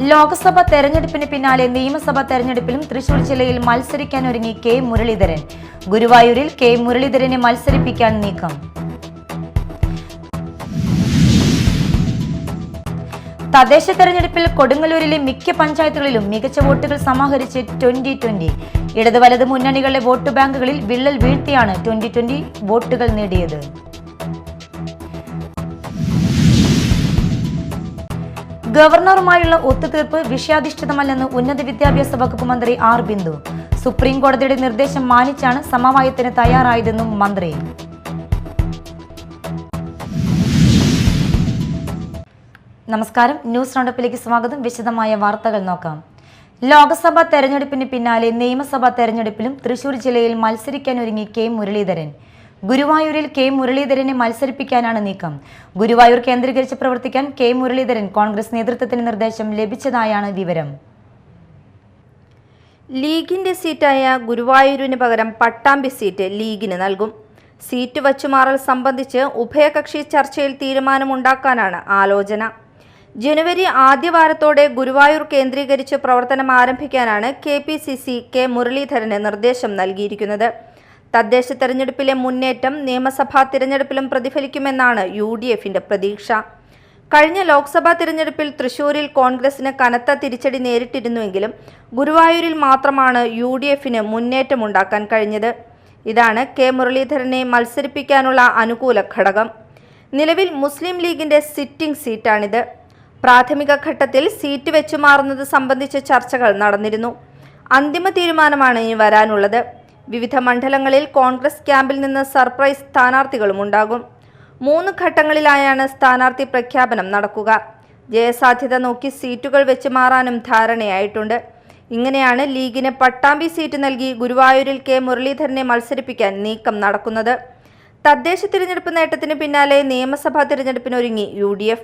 ലോക്സഭാ തെരഞ്ഞെടുപ്പിന് പിന്നാലെ നിയമസഭാ തെരഞ്ഞെടുപ്പിലും തൃശൂർ ജില്ലയിൽ മത്സരിക്കാനൊരുങ്ങി കെ മുരളീധരൻ. ഗുരുവായൂരിൽ കെ മുരളീധരനെ മത്സരിപ്പിക്കാൻ നീക്കം. തദ്ദേശ തെരഞ്ഞെടുപ്പിൽ കൊടുങ്ങല്ലൂരിലെ മിക്ക പഞ്ചായത്തുകളിലും മികച്ച വോട്ടുകൾ സമാഹരിച്ച് 2020. ഇടത് വലത് മുന്നണികളുടെ വോട്ട് ബാങ്കുകളിൽ വിള്ളൽ വീഴ്ത്തിയാണ് 2020 വോട്ടുകൾ നേടിയത്. ഗവർണറുമായുള്ള ഒത്തുതീർപ്പ് വിഷയാധിഷ്ഠിതമല്ലെന്ന് ഉന്നത വിദ്യാഭ്യാസ വകുപ്പ് മന്ത്രി ആർ ബിന്ദു. സുപ്രീം കോടതിയുടെ നിർദ്ദേശം മാനിച്ചാണ് സമവായത്തിന് തയ്യാറായതെന്നും മന്ത്രി. നമസ്കാരം, ന്യൂസ് റൗണ്ടപ്പിലേക്ക് സ്വാഗതം. വിശദമായ വാർത്തകൾ നോക്കാം. ലോക്സഭാ തെരഞ്ഞെടുപ്പിന് പിന്നാലെ നിയമസഭാ തെരഞ്ഞെടുപ്പിലും തൃശൂർ ജില്ലയിൽ മത്സരിക്കാനൊരുങ്ങി കെ മുരളീധരൻ. ഗുരുവായൂരിൽ കെ മുരളീധരനെ മത്സരിപ്പിക്കാനാണ് നീക്കം. ഗുരുവായൂർ കേന്ദ്രീകരിച്ച് പ്രവർത്തിക്കാൻ കെ മുരളീധരൻ കോൺഗ്രസ് നേതൃത്വത്തിന് നിർദ്ദേശം ലഭിച്ചതായാണ് വിവരം. ലീഗിന്റെ സീറ്റായ ഗുരുവായൂരിന് പകരം പട്ടാമ്പി സീറ്റ് ലീഗിന് നൽകും. സീറ്റ് വച്ചുമാറൽ സംബന്ധിച്ച് ഉഭയകക്ഷി ചർച്ചയിൽ തീരുമാനമുണ്ടാക്കാനാണ് ആലോചന. ജനുവരി ആദ്യവാരത്തോടെ ഗുരുവായൂർ കേന്ദ്രീകരിച്ച് പ്രവർത്തനം ആരംഭിക്കാനാണ് KPCC കെ മുരളീധരന് നിർദ്ദേശം നൽകിയിരിക്കുന്നത്. തദ്ദേശ തെരഞ്ഞെടുപ്പിലെ മുന്നേറ്റം നിയമസഭാ തിരഞ്ഞെടുപ്പിലും പ്രതിഫലിക്കുമെന്നാണ് UDFന്റെ പ്രതീക്ഷ. കഴിഞ്ഞ ലോക്സഭാ തിരഞ്ഞെടുപ്പിൽ തൃശൂരിൽ കോൺഗ്രസിന് കനത്ത തിരിച്ചടി നേരിട്ടിരുന്നുവെങ്കിലും ഗുരുവായൂരിൽ മാത്രമാണ് UDFന് മുന്നേറ്റമുണ്ടാക്കാൻ കഴിഞ്ഞത്. ഇതാണ് കെ മുരളീധരനെ മത്സരിപ്പിക്കാനുള്ള അനുകൂല ഘടകം. നിലവിൽ മുസ്ലിം ലീഗിന്റെ സിറ്റിംഗ് സീറ്റാണിത്. പ്രാഥമിക ഘട്ടത്തിൽ സീറ്റ് വെച്ചുമാറുന്നത് സംബന്ധിച്ച ചർച്ചകൾ നടന്നിരുന്നു. അന്തിമ തീരുമാനമാണ് ഇനി വരാനുള്ളത്. വിവിധ മണ്ഡലങ്ങളിൽ കോൺഗ്രസ് ക്യാമ്പിൽ നിന്ന് സർപ്രൈസ് സ്ഥാനാർത്ഥികളും ഉണ്ടാകും. 3 ഘട്ടങ്ങളിലായാണ് സ്ഥാനാർത്ഥി പ്രഖ്യാപനം നടക്കുക. ജയസാധ്യത നോക്കി സീറ്റുകൾ വെച്ചുമാറാനും ധാരണയായിട്ടുണ്ട്. ഇങ്ങനെയാണ് ലീഗിന് പട്ടാമ്പി സീറ്റ് നൽകി ഗുരുവായൂരിൽ കെ മുരളീധരനെ മത്സരിപ്പിക്കാൻ നീക്കം നടക്കുന്നത്. തദ്ദേശ തിരഞ്ഞെടുപ്പ് നേട്ടത്തിന് പിന്നാലെ നിയമസഭാ തിരഞ്ഞെടുപ്പിനൊരുങ്ങി UDF.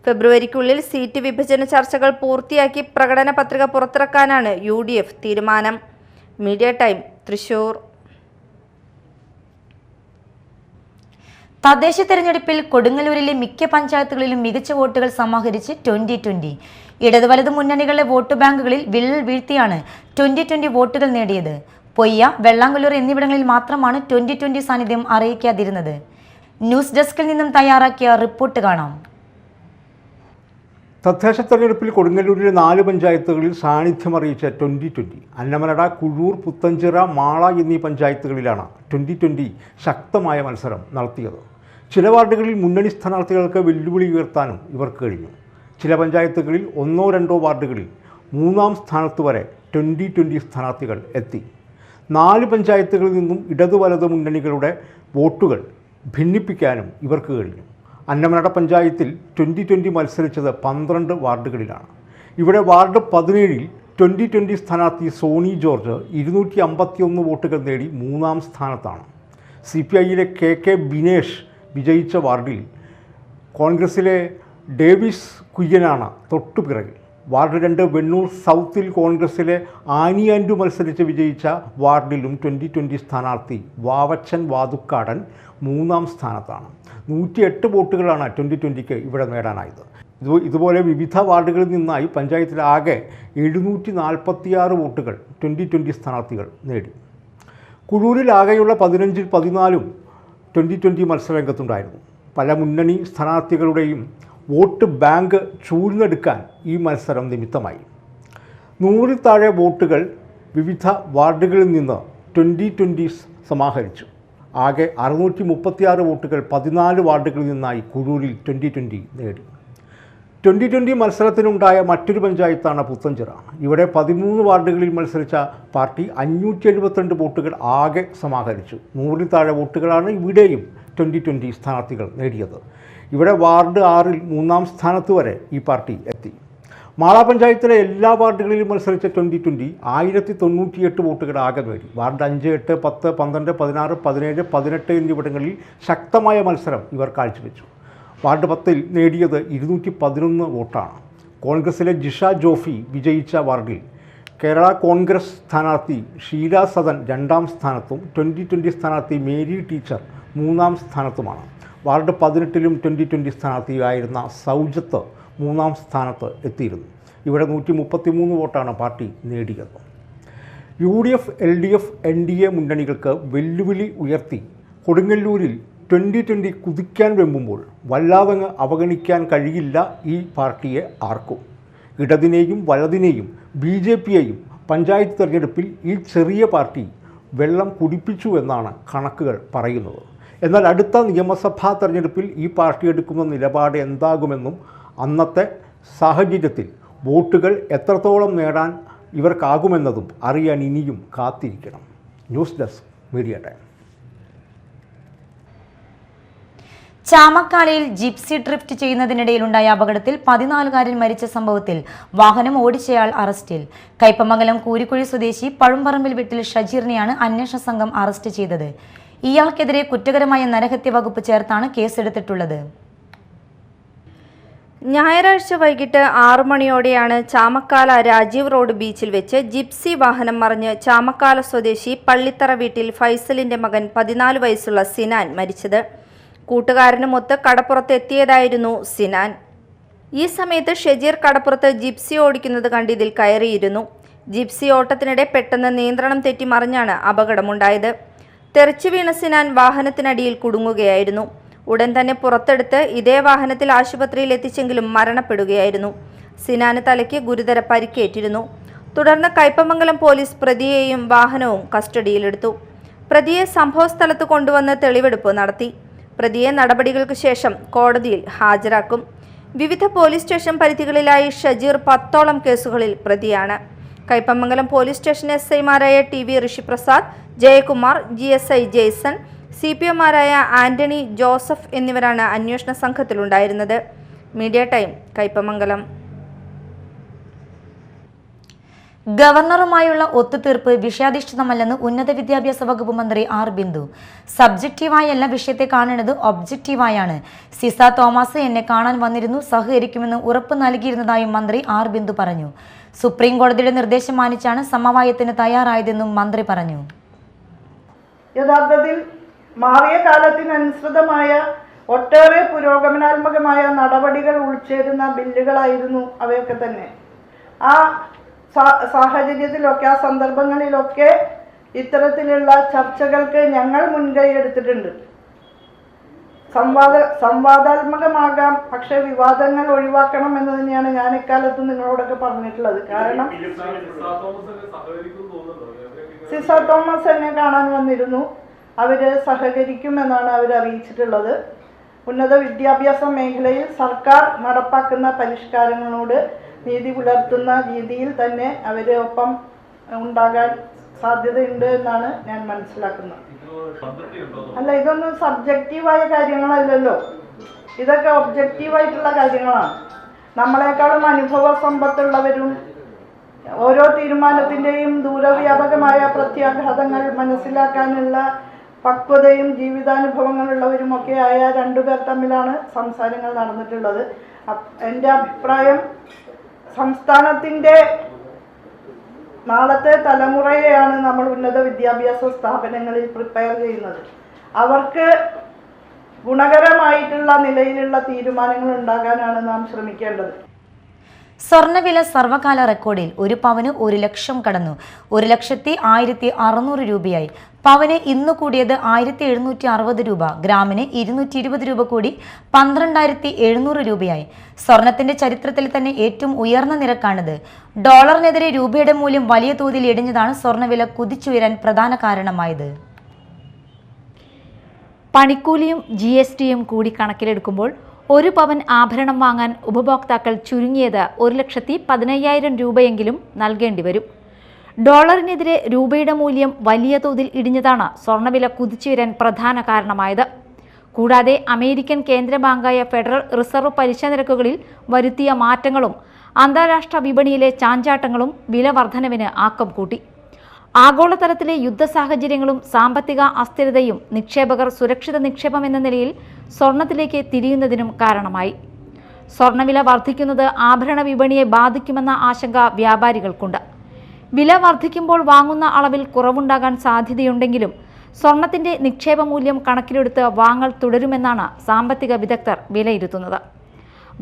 ഫെബ്രുവരിക്കുള്ളിൽ സീറ്റ് വിഭജന ചർച്ചകൾ പൂർത്തിയാക്കി പ്രകടന പത്രിക പുറത്തിറക്കാനാണ് UDF തീരുമാനം. Media time, Thrissur. തദ്ദേശ തെരഞ്ഞെടുപ്പിൽ കൊടുങ്ങല്ലൂരിലെ മിക്ക പഞ്ചായത്തുകളിലും മികച്ച വോട്ടുകൾ സമാഹരിച്ച് 2020. ഇടത് വലത് മുന്നണികളുടെ വോട്ട് ബാങ്കുകളിൽ വിള്ളൽ വീഴ്ത്തിയാണ് 2020 വോട്ടുകൾ നേടിയത്. പൊയ്യ, വെള്ളാങ്കല്ലൂർ എന്നിവിടങ്ങളിൽ മാത്രമാണ് 2020 സാന്നിധ്യം അറിയിക്കാതിരുന്നത്. ന്യൂസ് ഡെസ്കിൽ നിന്നും തയ്യാറാക്കിയ റിപ്പോർട്ട് കാണാം. തദ്ദേശ തെരഞ്ഞെടുപ്പിൽ കൊടുങ്ങല്ലൂരിലെ 4 പഞ്ചായത്തുകളിൽ സാന്നിധ്യം അറിയിച്ച 2020. അന്നമനട, കുഴൂർ, പുത്തഞ്ചിറ, മാള എന്നീ പഞ്ചായത്തുകളിലാണ് 2020 ശക്തമായ മത്സരം നടത്തിയത്. ചില വാർഡുകളിൽ മുന്നണി സ്ഥാനാർത്ഥികൾക്ക് വെല്ലുവിളി ഉയർത്താനും ഇവർക്ക് കഴിഞ്ഞു. ചില പഞ്ചായത്തുകളിൽ 1-2 വാർഡുകളിൽ 3-ാം സ്ഥാനത്ത് വരെ 2020 സ്ഥാനാർത്ഥികൾ എത്തി. 4 പഞ്ചായത്തുകളിൽ നിന്നും ഇടതു വലത് മുന്നണികളുടെ വോട്ടുകൾ ഭിന്നിപ്പിക്കാനും ഇവർക്ക് കഴിഞ്ഞു. അന്നമനട പഞ്ചായത്തിൽ 2020 മത്സരിച്ചത് 12 വാർഡുകളിലാണ്. ഇവിടെ വാർഡ് 17-ൽ 2020 സ്ഥാനാർത്ഥി സോണി ജോർജ് 251 വോട്ടുകൾ നേടി 3-ാം സ്ഥാനത്താണ്. CPIയിലെ KK ബിനേഷ് വിജയിച്ച വാർഡിൽ കോൺഗ്രസിലെ ഡേവിസ് കുയ്യനാണ് തൊട്ടുപിറകിൽ. വാർഡ് 2 വെണ്ണൂർ സൗത്തിൽ കോൺഗ്രസിലെ ആനി ആൻഡു മത്സരിച്ച് വിജയിച്ച വാർഡിലും 2020 സ്ഥാനാർത്ഥി വാവച്ചൻ വാതുക്കാടൻ 3-ാം സ്ഥാനത്താണ്. 108 വോട്ടുകളാണ് 2020 ഇവിടെ നേടാനായത്. ഇതുപോലെ വിവിധ വാർഡുകളിൽ നിന്നായി പഞ്ചായത്തിലാകെ 746 വോട്ടുകൾ 2020 സ്ഥാനാർത്ഥികൾ നേടി. കുഴൂരിൽ ആകെയുള്ള 15-ൽ 14-ഉം 2020 മത്സരരംഗത്തുണ്ടായിരുന്നു. പല മുന്നണി സ്ഥാനാർത്ഥികളുടെയും വോട്ട് ബാങ്ക് ചൂഴ്ന്നെടുക്കാൻ ഈ മത്സരം നിമിത്തമായി. 100-ൽ താഴെ വോട്ടുകൾ വിവിധ വാർഡുകളിൽ നിന്ന് 2020 സമാഹരിച്ചു. ആകെ 636 വോട്ടുകൾ 14 വാർഡുകളിൽ നിന്നായി കുഴൂരിൽ 2020 നേടി. 2020 മത്സരത്തിനുണ്ടായ മറ്റൊരു പഞ്ചായത്താണ് പുത്തഞ്ചിറ. ഇവിടെ 13 വാർഡുകളിൽ മത്സരിച്ച പാർട്ടി 572 വോട്ടുകൾ ആകെ സമാഹരിച്ചു. 100-ൽ താഴെ വോട്ടുകളാണ് ഇവിടെയും 2020 സ്ഥാനാർത്ഥികൾ നേടിയത്. ഇവിടെ വാർഡ് 6-ൽ 3-ാം സ്ഥാനത്ത് വരെ ഈ പാർട്ടി എത്തി. മാള പഞ്ചായത്തിലെ എല്ലാ വാർഡുകളിലും മത്സരിച്ച 2020 1098 വോട്ടുകൾ ആകെ നേടി. വാർഡ് 5, 8, 10, 12, 16, 17, 18 എന്നിവിടങ്ങളിൽ ശക്തമായ മത്സരം ഇവർ കാഴ്ചവെച്ചു. വാർഡ് 10-ൽ നേടിയത് 211 വോട്ടാണ്. കോൺഗ്രസിലെ ജിഷ ജോഫി വിജയിച്ച വാർഡിൽ കേരള കോൺഗ്രസ് സ്ഥാനാർത്ഥി ഷീല സദൻ 2-ാം സ്ഥാനത്തും 2020 സ്ഥാനാർത്ഥി മേരി ടീച്ചർ 3-ാം സ്ഥാനത്തുമാണ്. വാർഡ് 18-ലും 2020 സ്ഥാനാർത്ഥിയായിരുന്ന സൗജത്ത് 3-ാം സ്ഥാനത്ത് എത്തിയിരുന്നു. ഇവിടെ 133 വോട്ടാണ് പാർട്ടി നേടിയത്. UDF, LDF, NDA മുന്നണികൾക്ക് വെല്ലുവിളി ഉയർത്തി കൊടുങ്ങല്ലൂരിൽ 2020 കുതിക്കാൻ വെമ്പുമ്പോൾ വല്ലാതങ്ങ് അവഗണിക്കാൻ കഴിയില്ല ഈ പാർട്ടിയെ ആർക്കും. ഇടതിനെയും വലതിനെയും BJPയെയും പഞ്ചായത്ത് തെരഞ്ഞെടുപ്പിൽ ഈ ചെറിയ പാർട്ടി വെള്ളം കുടിപ്പിച്ചു എന്നാണ് കണക്കുകൾ പറയുന്നത്. എന്നാൽ അടുത്ത നിയമസഭാ തെരഞ്ഞെടുപ്പിൽ ഈ പാർട്ടി എടുക്കുന്ന നിലപാട് എന്താകുമെന്നും അന്നത്തെ സാഹചര്യത്തിൽ വോട്ടുകൾ എത്രത്തോളം നേടാൻ ഇവർക്കാകുമെന്നതും അറിയാൻ ഇനിയും കാത്തിരിക്കണം. News desk media time. ചാമക്കാലയിൽ ജിപ്സി ഡ്രിഫ്റ്റ് ചെയ്യുന്നതിനിടയിലുണ്ടായ അപകടത്തിൽ 14കാരൻ മരിച്ച സംഭവത്തിൽ വാഹനം ഓടിച്ചയാൾ അറസ്റ്റിൽ. കയ്പമംഗലം കൂരിക്കുഴി സ്വദേശി പഴുമ്പറമ്പിൽ വീട്ടിൽ ഷജീറിനെയാണ് അന്വേഷണ സംഘം അറസ്റ്റ് ചെയ്തത്. ഇയാൾക്കെതിരെ കുറ്റകരമായ നരഹത്യ വകുപ്പ് ചേർത്താണ് കേസെടുത്തിട്ടുള്ളത്. ഞായറാഴ്ച വൈകിട്ട് 6 മണിയോടെയാണ് ചാമക്കാല രാജീവ് റോഡ് ബീച്ചിൽ വെച്ച് ജിപ്സി വാഹനം മറിഞ്ഞ് ചാമക്കാല സ്വദേശി പള്ളിത്തറ വീട്ടിൽ ഫൈസലിന്റെ മകൻ 14 വയസ്സുള്ള സിനാൻ മരിച്ചത്. കൂട്ടുകാരനുമൊത്ത് കടപ്പുറത്ത് എത്തിയതായിരുന്നു സിനാൻ. ഈ സമയത്ത് ഷജീർ കടപ്പുറത്ത് ജിപ്സി ഓടിക്കുന്നത് കണ്ട് ഇതിൽ കയറിയിരുന്നു. ജിപ്സി ഓട്ടത്തിനിടെ പെട്ടെന്ന് നിയന്ത്രണം തെറ്റി മറിഞ്ഞാണ് അപകടമുണ്ടായത്. തെറിച്ചു വീണ സിനാൻ വാഹനത്തിനടിയിൽ കുടുങ്ങുകയായിരുന്നു. ഉടൻ തന്നെ പുറത്തെടുത്ത് ഇതേ വാഹനത്തിൽ ആശുപത്രിയിൽ എത്തിച്ചെങ്കിലും മരണപ്പെടുകയായിരുന്നു. സിനാന് തലയ്ക്ക് ഗുരുതര പരിക്കേറ്റിരുന്നു. തുടർന്ന് കയ്പമംഗലം പോലീസ് പ്രതിയെയും വാഹനവും കസ്റ്റഡിയിലെടുത്തു. പ്രതിയെ സംഭവസ്ഥലത്ത് കൊണ്ടുവന്ന് തെളിവെടുപ്പ് നടത്തി. പ്രതിയെ നടപടികൾക്ക് ശേഷം കോടതിയിൽ ഹാജരാക്കും. വിവിധ പോലീസ് സ്റ്റേഷൻ പരിധികളിലായി ഷജീർ 10ഓളം കേസുകളിൽ പ്രതിയാണ്. കയ്പമംഗലം പോലീസ് സ്റ്റേഷൻ SI-മാരായ TV ഋഷിപ്രസാദ്, ജയകുമാർ, GSI ജെയ്സൺ, CPOമാരായ ആന്റണി, ജോസഫ് എന്നിവരാണ് അന്വേഷണ സംഘത്തിലുണ്ടായിരുന്നത്. Media time, Kaipamangalam. ഗവർണറുമായുള്ള ഒത്തുതീർപ്പ് വിഷയാധിഷ്ഠിതമല്ലെന്ന് ഉന്നത വിദ്യാഭ്യാസ വകുപ്പ് മന്ത്രി R. ബിന്ദു. സബ്ജക്റ്റീവായല്ല വിഷയത്തെ കാണേണ്ടത്, ഒബ്ജക്റ്റീവായാണ്. സിസ തോമസ് എന്നെ കാണാൻ വന്നിരുന്നു, സഹകരിക്കുമെന്ന് ഉറപ്പ് നൽകിയിരുന്നതായും മന്ത്രി R. ബിന്ദു പറഞ്ഞു. സുപ്രീം കോടതിയുടെ നിർദ്ദേശം മാനിച്ചാണ് സമവായത്തിന് തയ്യാറായതെന്നും മന്ത്രി പറഞ്ഞു. യഥാർത്ഥത്തിൽ മാറിയ കാലത്തിനനുസൃതമായ ഒട്ടേറെ പുരോഗമനാത്മകമായ നടപടികൾ ഉൾച്ചേരുന്ന ബില്ലുകളായിരുന്നു അവയൊക്കെ തന്നെ. ആ സാഹചര്യത്തിലൊക്കെ, ആ സന്ദർഭങ്ങളിലൊക്കെ ഇത്തരത്തിലുള്ള ചർച്ചകൾക്ക് ഞങ്ങൾ മുൻകൈ എടുത്തിട്ടുണ്ട്. സംവാദാത്മകമാകാം, പക്ഷെ വിവാദങ്ങൾ ഒഴിവാക്കണം എന്ന് തന്നെയാണ് ഞാൻ ഇക്കാലത്ത് നിങ്ങളോടൊക്കെ പറഞ്ഞിട്ടുള്ളത്. കാരണം സിസ തോമസ് എന്നെ കാണാൻ വന്നിരുന്നു, അവര് സഹകരിക്കുമെന്നാണ് അവർ അറിയിച്ചിട്ടുള്ളത്. ഉന്നത വിദ്യാഭ്യാസ മേഖലയിൽ സർക്കാർ നടപ്പാക്കുന്ന പരിഷ്കാരങ്ങളോട് നീതി പുലർത്തുന്ന രീതിയിൽ തന്നെ അവര് ഒപ്പം ഉണ്ടാകാൻ സാധ്യതയുണ്ട് എന്നാണ് ഞാൻ മനസ്സിലാക്കുന്നത്. അല്ല, ഇതൊന്നും സബ്ജക്റ്റീവായ കാര്യങ്ങളല്ലല്ലോ, ഇതൊക്കെ ഒബ്ജക്റ്റീവായിട്ടുള്ള കാര്യങ്ങളാണ്. നമ്മളെക്കാളും അനുഭവ സമ്പത്തുള്ളവരും ഓരോ തീരുമാനത്തിൻ്റെയും ദൂരവ്യാപകമായ പ്രത്യാഘാതങ്ങൾ മനസ്സിലാക്കാനുള്ള പക്വതയും ജീവിതാനുഭവങ്ങളുള്ളവരുമൊക്കെ ആയ രണ്ടുപേർ തമ്മിലാണ് സംസാരങ്ങൾ നടന്നിട്ടുള്ളത്. എൻ്റെ അഭിപ്രായം, സംസ്ഥാനത്തിൻ്റെ നാളത്തെ തലമുറയെയാണ് നമ്മൾ ഉന്നത വിദ്യാഭ്യാസ സ്ഥാപനങ്ങളിൽ പ്രിപ്പയർ ചെയ്യുന്നത്. അവർക്ക് ഗുണകരമായിട്ടുള്ള നിലയിലുള്ള തീരുമാനങ്ങൾ ഉണ്ടാകാനാണ് നാം ശ്രമിക്കേണ്ടത്. സ്വർണ്ണവില സർവകാല റെക്കോർഡിൽ. ഒരു പവന് 1 ലക്ഷം കടന്നു. 1,01,600 രൂപയായി. പവന് ഇന്ന് കൂടിയത് 1,760 രൂപ. ഗ്രാമിന് 220 രൂപ കൂടി 12,700 രൂപയായി. സ്വർണത്തിന്റെ ചരിത്രത്തിൽ തന്നെ ഏറ്റവും ഉയർന്ന നിരക്കാണിത്. ഡോളറിനെതിരെ രൂപയുടെ മൂല്യം വലിയ തോതിൽ ഇടിഞ്ഞതാണ് സ്വർണ്ണവില കുതിച്ചുയരാൻ പ്രധാന കാരണമായത്. പണിക്കൂലിയും GSTയും കൂടി കണക്കിലെടുക്കുമ്പോൾ ഒരു പവൻ ആഭരണം വാങ്ങാൻ ഉപഭോക്താക്കൾ ചുരുങ്ങിയത് 1,15,000 രൂപയെങ്കിലും നൽകേണ്ടി വരും. ഡോളറിനെതിരെ രൂപയുടെ മൂല്യം വലിയ തോതിൽ ഇടിഞ്ഞതാണ് സ്വർണ്ണവില കുതിച്ചുയരാൻ പ്രധാന കാരണമായത്. കൂടാതെ അമേരിക്കൻ കേന്ദ്ര ബാങ്കായ ഫെഡറൽ റിസർവ് പലിശ നിരക്കുകളിൽ വരുത്തിയ മാറ്റങ്ങളും അന്താരാഷ്ട്ര വിപണിയിലെ ചാഞ്ചാട്ടങ്ങളും വില വർധനവിന് ആക്കം കൂട്ടി. ആഗോളതലത്തിലെ യുദ്ധ സാഹചര്യങ്ങളും സാമ്പത്തിക അസ്ഥിരതയും നിക്ഷേപകർ സുരക്ഷിത നിക്ഷേപം എന്ന നിലയിൽ സ്വർണത്തിലേക്ക് തിരിയുന്നതിനും കാരണമായി. സ്വർണ്ണവില വർദ്ധിക്കുന്നത് ആഭരണ വിപണിയെ ബാധിക്കുമെന്ന ആശങ്ക വ്യാപാരികൾക്കുണ്ട്. വില വർദ്ധിക്കുമ്പോൾ വാങ്ങുന്ന അളവിൽ കുറവുണ്ടാകാൻ സാധ്യതയുണ്ടെങ്കിലും സ്വർണത്തിന്റെ നിക്ഷേപ മൂല്യം കണക്കിലെടുത്ത് വാങ്ങൽ തുടരുമെന്നാണ് സാമ്പത്തിക വിദഗ്ധർ വിലയിരുത്തുന്നത്.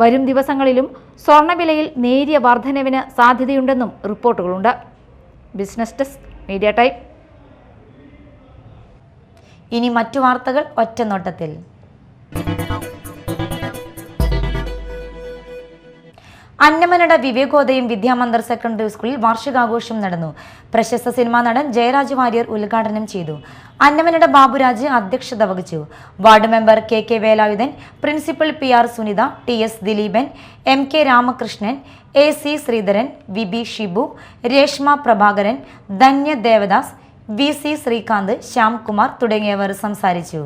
വരും ദിവസങ്ങളിലും സ്വർണ്ണവിലയിൽ നേരിയ വർധനവിന് സാധ്യതയുണ്ടെന്നും റിപ്പോർട്ടുകളുണ്ട്. Business desk, media time. ഇനി മറ്റു വാർത്തകൾ ഒറ്റനോട്ടത്തിൽ. അന്നമനട വിവേകോദയം വിദ്യാമന്ദിർ സെക്കൻഡറി സ്കൂളിൽ വാർഷികാഘോഷം നടന്നു. പ്രശസ്ത സിനിമാ നടൻ ജയരാജ് വാര്യർ ഉദ്ഘാടനം ചെയ്തു. അന്നമനട ബാബുരാജ് അധ്യക്ഷത വഹിച്ചു. Ward member K Velayudhan, principal PR Sunitha, TS Dileepan, MK Ramakrishnan, AC Sreedharan, VB Shibu, Reshma Prabhakaran, Dhanya Devadas, VC Sreekanth, Shyamkumar തുടങ്ങിയവർ സംസാരിച്ചു.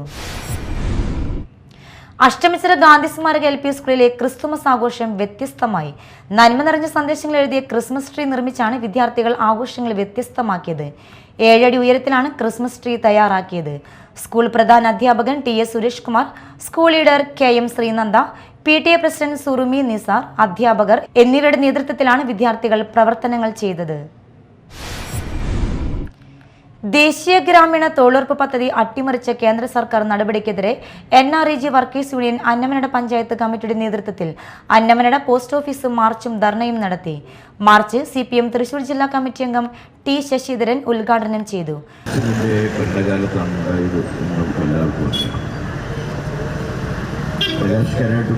അഷ്ടമിച്ചിറ ഗാന്ധി സ്മാരക LP സ്കൂളിലെ ക്രിസ്തുമസ് ആഘോഷം വ്യത്യസ്തമായി. നന്മ നിറഞ്ഞ സന്ദേശങ്ങൾ എഴുതിയ ക്രിസ്മസ് ട്രീ നിർമ്മിച്ചാണ് വിദ്യാർത്ഥികൾ ആഘോഷങ്ങൾ വ്യത്യസ്തമാക്കിയത്. 7 അടി ഉയരത്തിലാണ് ക്രിസ്മസ് ട്രീ തയ്യാറാക്കിയത്. സ്കൂൾ പ്രധാന അധ്യാപകൻ TS Suresh Kumar, school leader KM Sreenanda, PTA president Surumi Nisar, അധ്യാപകർ എന്നിവരുടെ നേതൃത്വത്തിലാണ് വിദ്യാർത്ഥികൾ പ്രവർത്തനങ്ങൾ ചെയ്തത്. ദേശീയ ഗ്രാമീണ തൊഴിലുറപ്പ് പദ്ധതി അട്ടിമറിച്ച കേന്ദ്ര സർക്കാർ നടപടിക്കെതിരെ NREG workers union Annamanada panchayat കമ്മിറ്റിയുടെ നേതൃത്വത്തിൽ അന്നമനട പോസ്റ്റ് ഓഫീസ് മാർച്ചും ധർണയും നടത്തി. മാർച്ച് CPM തൃശൂർ ജില്ലാ കമ്മിറ്റി അംഗം T ശശിധരൻ ഉദ്ഘാടനം ചെയ്തു.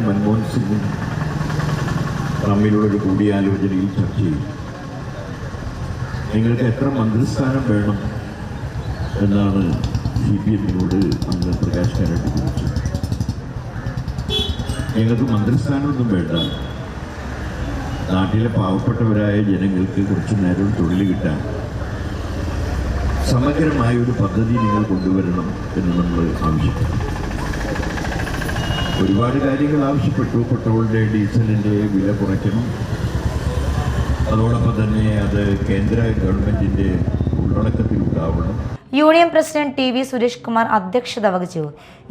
മൻമോഹൻ സിംഗും തമ്മിലുള്ള കൂടിയാലോചനയിൽ ചർച്ച ചെയ്തു. നിങ്ങൾക്ക് എത്ര മന്ത്രിസ്ഥാനം വേണം എന്നാണ് CPMനോട് അന്ന് പ്രകാശ് കാരാട്ട് ചോദിച്ചത്. ഞങ്ങൾക്ക് മന്ത്രിസ്ഥാനമൊന്നും വേണ്ട, നാട്ടിലെ പാവപ്പെട്ടവരായ ജനങ്ങൾക്ക് കുറച്ചു നേരം തൊഴിൽ കിട്ടാൻ സമഗ്രമായ ഒരു പദ്ധതി നിങ്ങൾ കൊണ്ടുവരണം എന്ന് നമ്മൾ ആവശ്യപ്പെട്ടു. ഒരുപാട് കാര്യങ്ങൾ ആവശ്യപ്പെട്ടു. പെട്രോളിൻ്റെ ഡീസലിൻ്റെ വില കുറയ്ക്കണം, അതോടൊപ്പം തന്നെ അത് കേന്ദ്ര ഗവൺമെന്റിന്റെ ഉള്ളടക്കത്തിലുണ്ടാവണം. Union president TV Suresh Kumar അധ്യക്ഷത വഹിച്ചു.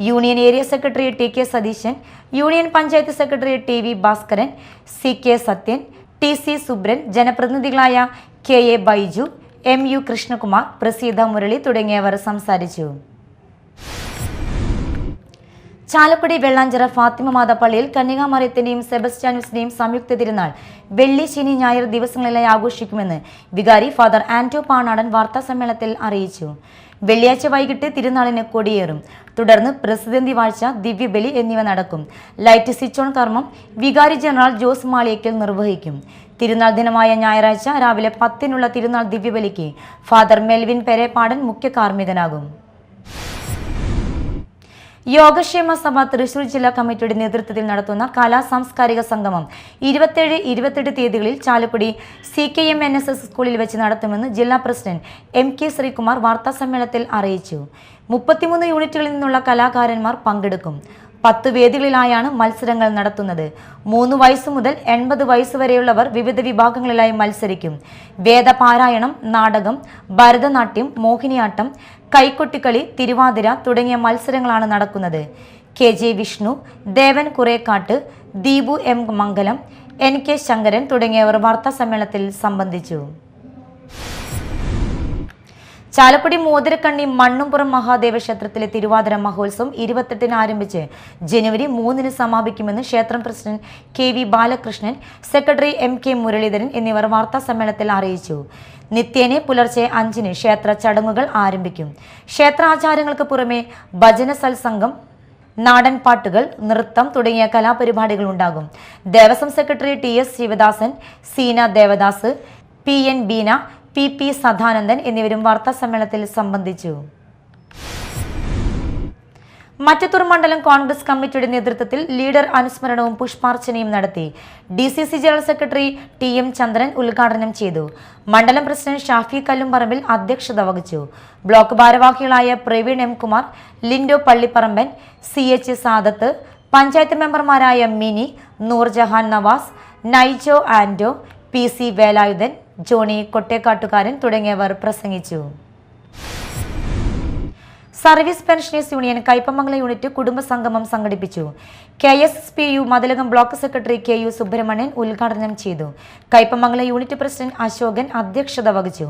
Union area secretary TK Satheesan, union panchayat secretary TV Bhaskaran, CK Sathyan, TC Subran, ജനപ്രതിനിധികളായ KA ബൈജു, MU കൃഷ്ണകുമാർ, പ്രസീത മുരളി തുടങ്ങിയവർ സംസാരിച്ചു. ചാലക്കുടി വെള്ളാഞ്ചിറ ഫാത്തിമ മാതാ പള്ളിയിൽ കന്യകാമറിയത്തിന്റെയും സെബസ്റ്റ്യാനൂസിന്റെയും സംയുക്ത തിരുനാൾ വെള്ളി, ശനി, ഞായർ ദിവസങ്ങളിലായി ആഘോഷിക്കുമെന്ന് വികാരി ഫാദർ ആന്റോ പാണാടൻ വാർത്താസമ്മേളനത്തിൽ അറിയിച്ചു. വെള്ളിയാഴ്ച വൈകിട്ട് തിരുനാളിന് കൊടിയേറും. തുടർന്ന് പ്രസിദ്ധന്തി വാഴ്ച, ദിവ്യബലി എന്നിവ നടക്കും. ലൈറ്റ് സ്വിച്ച് ഓൺ കർമ്മം വികാരി ജനറൽ ജോസ് മാളിയേക്കൽ നിർവഹിക്കും. തിരുനാൾ ദിനമായ ഞായറാഴ്ച രാവിലെ 10-നുള്ള തിരുനാൾ ദിവ്യബലിക്ക് ഫാദർ മെൽവിൻ പെരേപ്പാടൻ മുഖ്യ കാർമ്മികനാകും. യോഗക്ഷേമ സഭ തൃശൂർ ജില്ലാ കമ്മിറ്റിയുടെ നേതൃത്വത്തിൽ നടത്തുന്ന കലാ സാംസ്കാരിക സംഗമം 27-28 തീയതികളിൽ ചാലക്കുടി CKM NSS സ്കൂളിൽ വെച്ച് നടത്തുമെന്ന് ജില്ലാ പ്രസിഡന്റ് MK ശ്രീകുമാർ വാർത്താസമ്മേളനത്തിൽ അറിയിച്ചു. 33 യൂണിറ്റുകളിൽ നിന്നുള്ള കലാകാരന്മാർ പങ്കെടുക്കും. 10 വേദികളിലായാണ് മത്സരങ്ങൾ നടത്തുന്നത്. 3 വയസ്സ് മുതൽ 80 വയസ്സ് വരെയുള്ളവർ വിവിധ വിഭാഗങ്ങളിലായി മത്സരിക്കും. വേദപാരായണം, നാടകം, ഭരതനാട്യം, മോഹിനിയാട്ടം, കൈക്കൊട്ടിക്കളി, തിരുവാതിര തുടങ്ങിയ മത്സരങ്ങളാണ് നടക്കുന്നത്. KJ വിഷ്ണു, ദേവൻ കുറേക്കാട്ട്, ദീപു M മംഗലം, NK ശങ്കരൻ തുടങ്ങിയവർ വാർത്താസമ്മേളനത്തിൽ സംബന്ധിച്ചു. ചാലക്കുടി മോതിരക്കണ്ണി മണ്ണുംപുറം മഹാദേവ ക്ഷേത്രത്തിലെ തിരുവാതിര മഹോത്സവം 28-ന് ആരംഭിച്ച് ജനുവരി 3-ന് സമാപിക്കുമെന്ന് ക്ഷേത്രം president KV Balakrishnan, secretary MK Muraleedharan എന്നിവർ വാർത്താസമ്മേളനത്തിൽ അറിയിച്ചു. നിത്യേനെ പുലർച്ചെ 5-ന് ക്ഷേത്ര ചടങ്ങുകൾ ആരംഭിക്കും. ക്ഷേത്രാചാരങ്ങൾക്ക് പുറമെ ഭജന സത്സംഗം, നാടൻ പാട്ടുകൾ, നൃത്തം തുടങ്ങിയ കലാപരിപാടികൾ ഉണ്ടാകും. Devaswom secretary TS Sivadasan, Seena Devadas, PN Beena, PP Sadanandan എന്നിവരും വാർത്താസമ്മേളനത്തിൽ സംബന്ധിച്ചു. മറ്റത്തൂർ മണ്ഡലം കോൺഗ്രസ് കമ്മിറ്റിയുടെ നേതൃത്വത്തിൽ ലീഡർ അനുസ്മരണവും പുഷ്പാർച്ചനയും നടത്തി. DCC ജനറൽ സെക്രട്ടറി TM ചന്ദ്രൻ ഉദ്ഘാടനം ചെയ്തു. മണ്ഡലം പ്രസിഡന്റ് ഷാഫി കല്ലുംപറമ്പിൽ അധ്യക്ഷത വഹിച്ചു. ബ്ലോക്ക് ഭാരവാഹികളായ പ്രവീൺ M കുമാർ, ലിൻഡോ പള്ളിപ്പറമ്പൻ, CH സാദത്ത്, പഞ്ചായത്ത് മെമ്പർമാരായ മിനി, നൂർജഹാൻ നവാസ്, നൈജോ ആൻഡോ, PC വേലായുധൻ, ജോണി കൊട്ടേക്കാട്ടുകാരൻ തുടങ്ങിയവർ പ്രസംഗിച്ചു. Service pensioners union Kaipamangalam unit കുടുംബ സംഗമം സംഘടിപ്പിച്ചു. KSPU Mathilakam block secretary KU Subrahmanyan ഉദ്ഘാടനം ചെയ്തു. കയ്പമംഗലം യൂണിറ്റ് പ്രസിഡന്റ് അശോകൻ അധ്യക്ഷത വഹിച്ചു.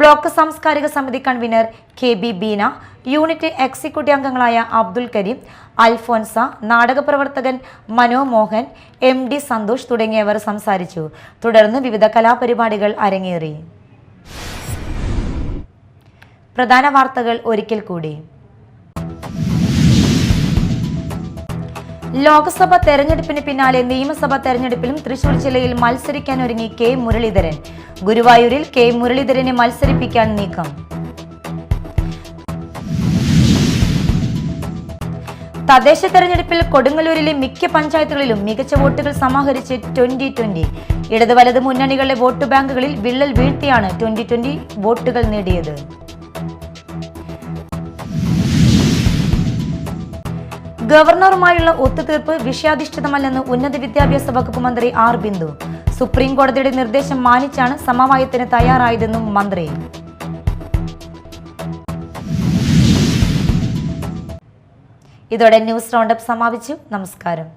ബ്ലോക്ക് സാംസ്കാരിക സമിതി convener KB Beena, unit executive അംഗങ്ങളായ അബ്ദുൽ കരീം, അൽഫോൻസ, നാടകപ്രവർത്തകൻ മനോമോഹൻ, MD സന്തോഷ് തുടങ്ങിയവർ സംസാരിച്ചു. തുടർന്ന് വിവിധ കലാപരിപാടികൾ അരങ്ങേറി. പ്രധാന വാർത്തകൾ ഒരിക്കൽ കൂടി. ലോക്സഭാ തെരഞ്ഞെടുപ്പിന് പിന്നാലെ നിയമസഭാ തെരഞ്ഞെടുപ്പിലും തൃശൂർ ജില്ലയിൽ മത്സരിക്കാനൊരുങ്ങി K മുരളീധരൻ. ഗുരുവായൂരിൽ K മുരളീധരനെ മത്സരിപ്പിക്കാൻ നീക്കം. തദ്ദേശ തെരഞ്ഞെടുപ്പിൽ കൊടുങ്ങല്ലൂരിലെ മിക്ക പഞ്ചായത്തുകളിലും മികച്ച വോട്ടുകൾ സമാഹരിച്ച് 2020. ഇടത് വലത് മുന്നണികളുടെ വോട്ട് ബാങ്കുകളിൽ വിള്ളൽ വീഴ്ത്തിയാണ് 2020 വോട്ടുകൾ നേടിയത്. ഗവർണറുമായുള്ള ഒത്തുതീർപ്പ് വിഷയാധിഷ്ഠിതമല്ലെന്ന് ഉന്നത വിദ്യാഭ്യാസ വകുപ്പ് മന്ത്രി R. ബിന്ദു. സുപ്രീം കോടതിയുടെ നിർദ്ദേശം മാനിച്ചാണ് സമവായത്തിന് തയ്യാറായതെന്നും മന്ത്രി. ഇതോടെ ന്യൂസ് റൗണ്ടപ്പ് സമാപിച്ചു. നമസ്കാരം.